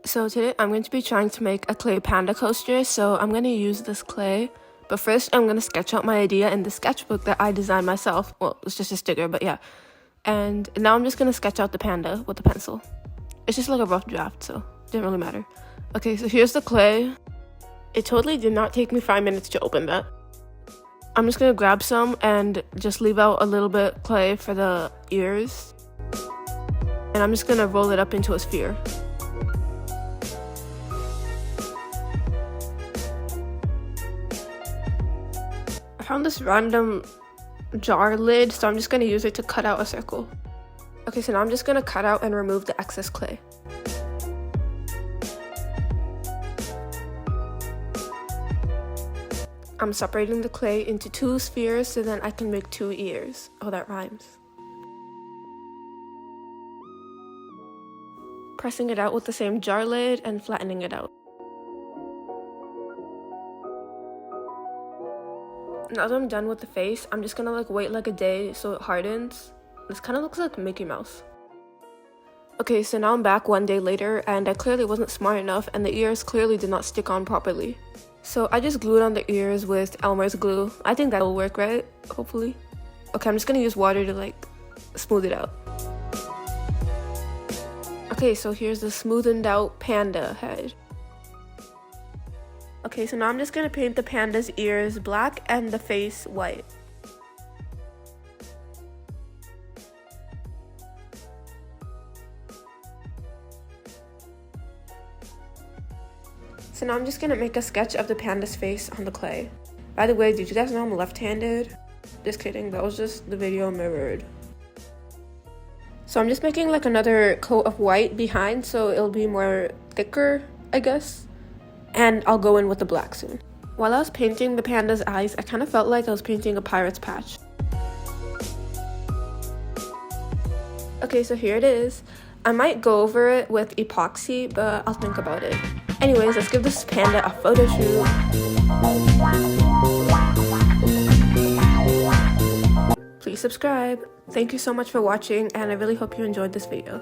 So today I'm going to be trying to make a clay panda coaster, so I'm going to use this clay. But first I'm going to sketch out my idea in the sketchbook that I designed myself. Well, it's just a sticker, but yeah. And now I'm just going to sketch out the panda with a pencil. It's just like a rough draft, so it didn't really matter. Okay, so here's the clay. It totally did not take me 5 minutes to open that. I'm just going to grab some and just leave out a little bit clay for the ears. And I'm just going to roll it up into a sphere. I found this random jar lid, so I'm just going to use it to cut out a circle. Okay, so now I'm just going to cut out and remove the excess clay. I'm separating the clay into 2 spheres so then I can make 2 ears. Oh, that rhymes. Pressing it out with the same jar lid and flattening it out. Now that I'm done with the face, I'm just gonna wait like a day so it hardens. This kind of looks like Mickey Mouse. Okay, so now I'm back 1 day later and I clearly wasn't smart enough and the ears clearly did not stick on properly. So I just glued on the ears with Elmer's glue. I think that'll work, right? Hopefully. Okay, I'm just gonna use water to smooth it out. Okay, so here's the smoothened out panda head. Okay, so now I'm just gonna paint the panda's ears black and the face white. So now I'm just gonna make a sketch of the panda's face on the clay. By the way, did you guys know I'm left-handed? Just kidding, that was just the video mirrored. So I'm just making another coat of white behind so it'll be more thicker, I guess. And I'll go in with the black soon. While I was painting the panda's eyes, I kind of felt like I was painting a pirate's patch. Okay, so here it is. I might go over it with epoxy, but I'll think about it. Anyways, let's give this panda a photo shoot. Please subscribe. Thank you so much for watching, and I really hope you enjoyed this video.